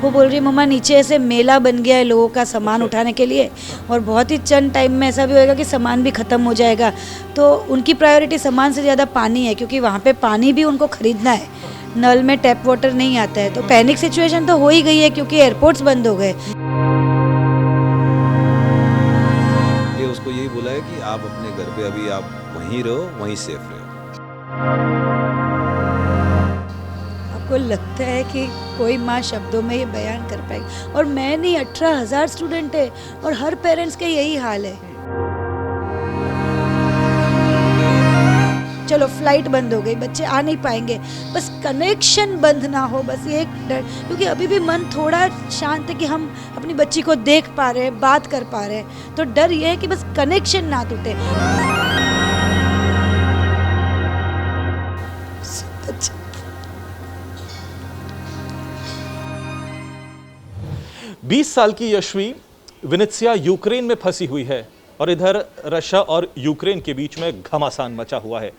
वो बोल रही है मम्मा नीचे ऐसे मेला बन गया है लोगों का सामान उठाने के लिए, और बहुत ही चंद टाइम में ऐसा भी होएगा कि सामान भी ख़त्म हो जाएगा। तो उनकी प्रायोरिटी सामान से ज़्यादा पानी है, क्योंकि वहाँ पे पानी भी उनको ख़रीदना है, नल में टैप वाटर नहीं आता है। तो पैनिक सिचुएशन तो हो ही गई है क्योंकि एयरपोर्ट्स बंद हो गए। ये उसको यही बोला है कि आप अपने घर पे अभी आप वहीं रहो, वहीं सेफ रहो। आपको लगता है कि कोई माँ शब्दों में ये बयान कर पाएगी? और मैं नहीं, 18,000 स्टूडेंट है और हर पेरेंट्स का यही हाल है। चलो फ्लाइट बंद हो गई, बच्चे आ नहीं पाएंगे, बस कनेक्शन बंद ना हो, बस ये एक डर। क्योंकि अभी भी मन थोड़ा शांत है कि हम अपनी बच्ची को देख पा रहे हैं, बात कर पा रहे हैं, तो डर ये है कि बस कनेक्शन ना टूटे। 20 साल की यशवी विनित्सिया यूक्रेन में फंसी हुई है और इधर रशिया और यूक्रेन के बीच में घमासान मचा हुआ है।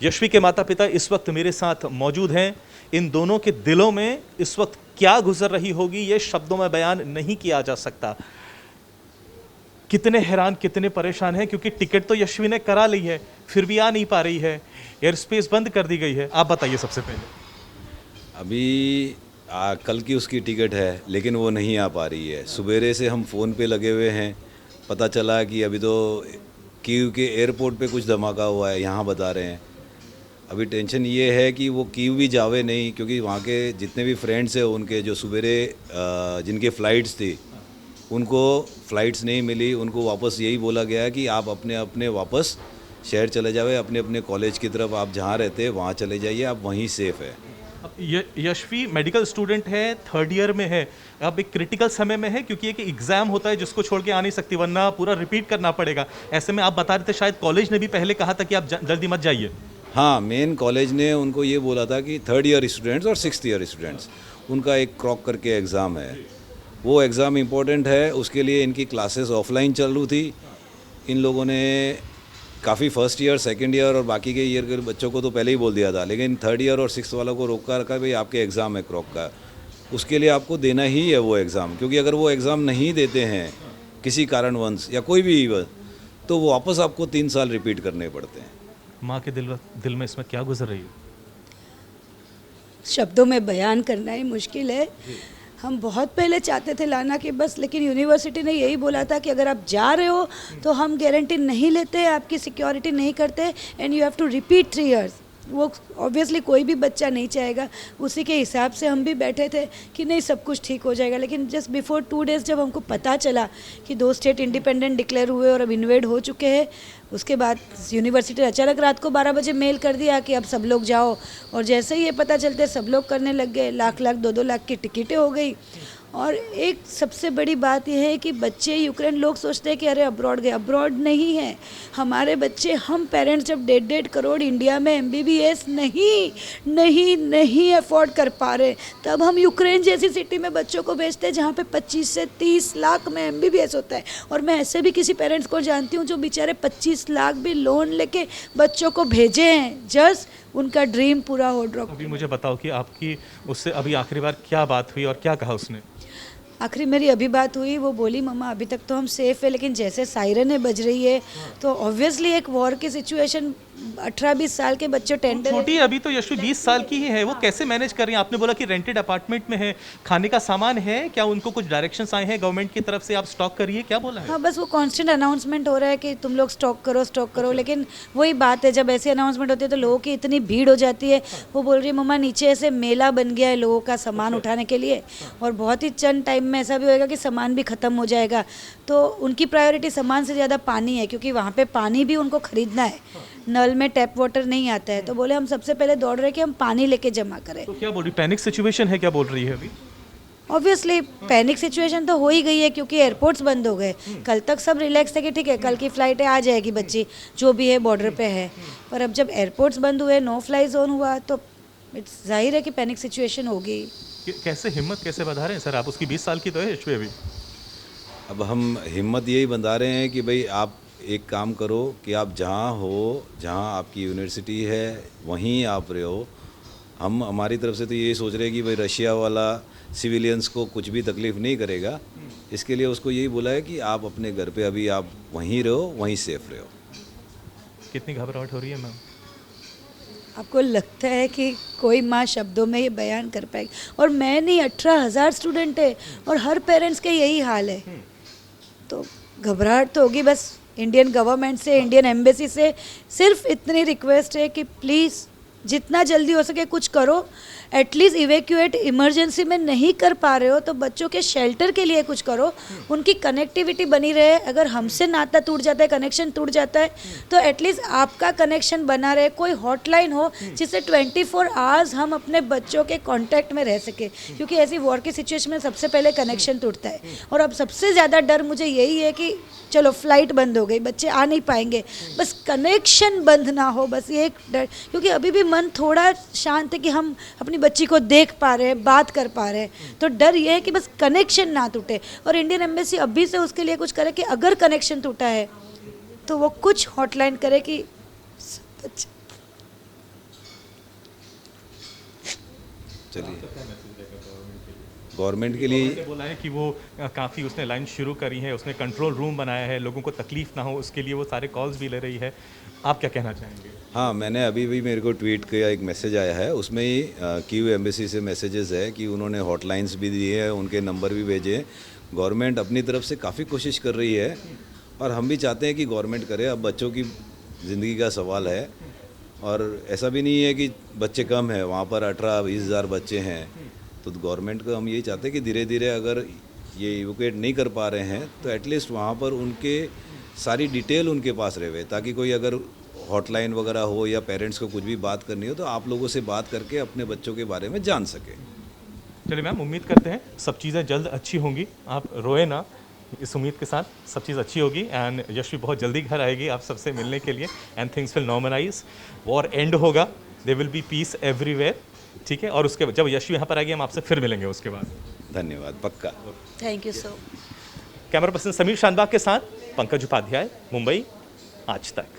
यशवी के माता पिता इस वक्त मेरे साथ मौजूद हैं। इन दोनों के दिलों में इस वक्त क्या गुजर रही होगी ये शब्दों में बयान नहीं किया जा सकता। कितने हैरान, कितने परेशान हैं, क्योंकि टिकट तो यशवी ने करा ली है, फिर भी आ नहीं पा रही है, एयर स्पेस बंद कर दी गई है। आप बताइए सबसे पहले। अभी कल की उसकी टिकट है लेकिन वो नहीं आ पा रही है। सुबेरे से हम फ़ोन पे लगे हुए हैं, पता चला कि अभी तो कीव के एयरपोर्ट पे कुछ धमाका हुआ है, यहाँ बता रहे हैं। अभी टेंशन ये है कि वो कीव भी जावे नहीं, क्योंकि वहाँ के जितने भी फ्रेंड्स हैं उनके, जो सुबेरे जिनके फ़्लाइट्स थी उनको फ़्लाइट्स नहीं मिली, उनको वापस यही बोला गया कि आप अपने अपने वापस शहर चले जावे, अपने अपने कॉलेज की तरफ आप जहाँ रहते हैं वहाँ चले जाइए, आप वहीं सेफ़ है। यशवी मेडिकल स्टूडेंट है, 3rd ईयर में है, अब एक क्रिटिकल समय में है, क्योंकि एक एग्जाम होता है जिसको छोड़ के आ नहीं सकती, वरना पूरा रिपीट करना पड़ेगा। ऐसे में आप बता रहे थे शायद कॉलेज ने भी पहले कहा था कि आप जल्दी मत जाइए। हाँ, मेन कॉलेज ने उनको ये बोला था कि 3rd ईयर स्टूडेंट्स और 6th ईयर स्टूडेंट्स, उनका एक क्रॉक करके एग्ज़ाम है, वो एग्ज़ाम इम्पोर्टेंट है, उसके लिए इनकी क्लासेस ऑफलाइन चल रही थी। इन लोगों ने काफ़ी 1st ईयर, 2nd ईयर और बाकी के ईयर के बच्चों को तो पहले ही बोल दिया था, लेकिन 3rd ईयर और 6th वालों को रोका रखा, भाई आपके एग्ज़ाम है क्रॉक का, उसके लिए आपको देना ही है वो एग्ज़ाम। क्योंकि अगर वो एग्ज़ाम नहीं देते हैं किसी कारणवश या कोई भी तो वो वापस आपको 3 साल रिपीट करने पड़ते हैं। माँ के दिल में इसमें क्या गुजर रही है? शब्दों में बयान करना ही मुश्किल है। हम बहुत पहले चाहते थे लाना कि बस, लेकिन यूनिवर्सिटी ने यही बोला था कि अगर आप जा रहे हो तो हम गारंटी नहीं लेते, आपकी सिक्योरिटी नहीं करते, and you have to repeat 3 years. वो ऑब्वियसली कोई भी बच्चा नहीं चाहेगा, उसी के हिसाब से हम भी बैठे थे कि नहीं सब कुछ ठीक हो जाएगा। लेकिन जस्ट बिफोर 2 डेज़ जब हमको पता चला कि 2 स्टेट इंडिपेंडेंट डिक्लेयर हुए और अब इन्वेड हो चुके हैं, उसके बाद यूनिवर्सिटी ने अचानक रात को 12 बजे मेल कर दिया कि अब सब लोग जाओ, और जैसे ही ये पता चलते सब लोग करने लग गए। लाख 2-2 लाख की टिकटें हो गई। और एक सबसे बड़ी बात यह है कि बच्चे यूक्रेन, लोग सोचते हैं कि अरे अब्रॉड गए, अब्रॉड नहीं है हमारे बच्चे। हम पेरेंट्स जब 1.5 करोड़ इंडिया में MBBS नहीं अफोर्ड कर पा रहे, तब हम यूक्रेन जैसी सिटी में बच्चों को भेजते हैं जहाँ पे 25 से 30 लाख में MBBS होता है। और मैं ऐसे भी किसी पेरेंट्स को जानती हूँ जो बेचारे 25 लाख भी लोन लेके बच्चों को भेजे हैं, जस्ट उनका ड्रीम पूरा हो। अभी मुझे बताओ कि आपकी उससे अभी आखिरी बार क्या बात हुई और क्या कहा उसने? आखिरी मेरी अभी बात हुई, वो बोली मम्मा अभी तक तो हम सेफ़ है, लेकिन जैसे सायरन बज रही है तो ऑब्वियसली एक वॉर की सिचुएशन, 18-20 साल के बच्चे टेंडर छोटी है अभी तो, यशवी 20 साल की ही है, वो कैसे मैनेज कर रही हैं? आपने बोला कि रेंटेड अपार्टमेंट में है, खाने का सामान है क्या? उनको कुछ डायरेक्शंस आए हैं गवर्नमेंट की तरफ से, आप स्टॉक करिए, क्या बोला है? हाँ, बस वो कांस्टेंट अनाउंसमेंट हो रहा है कि तुम लोग स्टॉक करो, लेकिन वही बात है, जब ऐसी अनाउंसमेंट होती है तो लोगों की इतनी भीड़ हो जाती है। वो बोल रही है मम्मा नीचे ऐसे मेला बन गया है लोगों का सामान उठाने के लिए, और बहुत ही चंद टाइम में ऐसा भी होएगा कि सामान भी ख़त्म हो जाएगा। तो उनकी प्रायोरिटी सामान से ज़्यादा पानी है, क्योंकि वहाँ पे पानी भी उनको ख़रीदना है, नल में टैप वाटर नहीं आता है। तो बोले हम सबसे पहले दौड़ रहे कि हम पानी लेके जमा करें। तो क्या बोल रही, पैनिक सिचुएशन है, क्या बोल रही है अभी? ऑब्वियसली पैनिक सिचुएशन तो हो ही गई है, क्योंकि एयरपोर्ट्स बंद हो गए। कल तक सब रिलैक्स थे कि ठीक है कल की फ़्लाइट है, आ जाएगी बच्ची जो भी है बॉर्डर पे है, पर अब जब एयरपोर्ट्स बंद हुए, नो फ्लाई जोन हुआ, तो इट्स जाहिर है कि पैनिक सिचुएशन होगी। कैसे हिम्मत कैसे बंधा रहे हैं सर आप? उसकी 20 साल की तो है यशवी अभी। अब हम हिम्मत यही बंधा रहे हैं कि भाई आप एक काम करो कि आप जहाँ हो, जहाँ आपकी यूनिवर्सिटी है वहीं आप रहो। हम हमारी तरफ से तो ये सोच रहे हैं कि भाई रशिया वाला सिविलियंस को कुछ भी तकलीफ नहीं करेगा। इसके लिए उसको यही बोला है कि आप अपने घर पे अभी आप वहीं रहो, वहीं सेफ रहो। कितनी घबराहट हो रही है मैम? आपको लगता है कि कोई माँ शब्दों में ये बयान कर पाएगी? और मैं नहीं, 18,000 स्टूडेंट है और हर पेरेंट्स के यही हाल है, तो घबराहट तो होगी। बस इंडियन गवर्नमेंट से, इंडियन एम्बेसी से सिर्फ इतनी रिक्वेस्ट है कि प्लीज़ जितना जल्दी हो सके कुछ करो। एटलीस्ट इवैक्यूएट इमरजेंसी में नहीं कर पा रहे हो तो बच्चों के शेल्टर के लिए कुछ करो, उनकी कनेक्टिविटी बनी रहे। अगर हमसे नाता टूट जाता है, कनेक्शन टूट जाता है, तो एटलीस्ट आपका कनेक्शन बना रहे। कोई हॉटलाइन हो जिससे 24 आवर्स हम अपने बच्चों के कांटेक्ट में रह सके, क्योंकि ऐसी वॉर की सिचुएशन में सबसे पहले कनेक्शन टूटता है। और अब सबसे ज़्यादा डर मुझे यही है कि चलो फ्लाइट बंद हो गई, बच्चे आ नहीं पाएंगे, बस कनेक्शन बंद ना हो, बस ये एक डर। क्योंकि अभी भी मन थोड़ा शांत है कि हम अपनी बच्ची को देख पा रहे हैं, बात कर पा रहे हैं, तो डर ये है कि बस कनेक्शन ना टूटे। और इंडियन एम्बेसी अभी से उसके लिए कुछ करे कि अगर कनेक्शन टूटा है तो वो कुछ हॉटलाइन करे कि चलिए, गवर्नमेंट के लिए उसने बोला है कि वो काफ़ी उसने लाइन शुरू करी है, उसने कंट्रोल रूम बनाया है, लोगों को तकलीफ ना हो उसके लिए वो सारे कॉल्स भी ले रही है। आप क्या कहना चाहेंगे? हाँ, मैंने अभी भी मेरे को ट्वीट किया, एक मैसेज आया है, उसमें ही कीव एम्बेसी से मैसेजेस है कि उन्होंने हॉटलाइंस भी दिए हैं, उनके नंबर भी भेजे हैं। गवर्नमेंट अपनी तरफ से काफ़ी कोशिश कर रही है और हम भी चाहते हैं कि गवर्नमेंट करे। अब बच्चों की ज़िंदगी का सवाल है और ऐसा भी नहीं है कि बच्चे कम हैं, वहाँ पर 18-20 हज़ार बच्चे हैं। तो गवर्नमेंट को हम यही चाहते हैं कि धीरे धीरे अगर ये इवोकेट नहीं कर पा रहे हैं तो एटलीस्ट वहाँ पर उनके सारी डिटेल उनके पास रहे, ताकि कोई अगर हॉटलाइन वगैरह हो या पेरेंट्स को कुछ भी बात करनी हो तो आप लोगों से बात करके अपने बच्चों के बारे में जान सके। चलिए मैम, उम्मीद करते हैं सब चीज़ें जल्द अच्छी होंगी, आप रोए ना, इस उम्मीद के साथ सब चीज़ अच्छी होगी। एंड यशवी बहुत जल्दी घर आएगी आप सबसे मिलने के लिए and things will normalise, war end होगा, there will be peace everywhere, ठीक है। और उसके बाद जब यशवी यहाँ पर आएगी हम आपसे फिर मिलेंगे उसके बाद। धन्यवाद, पक्का। Thank you so. Camera person Sameer Shanbhag के साथ पंकज उपाध्याय, मुंबई आज तक।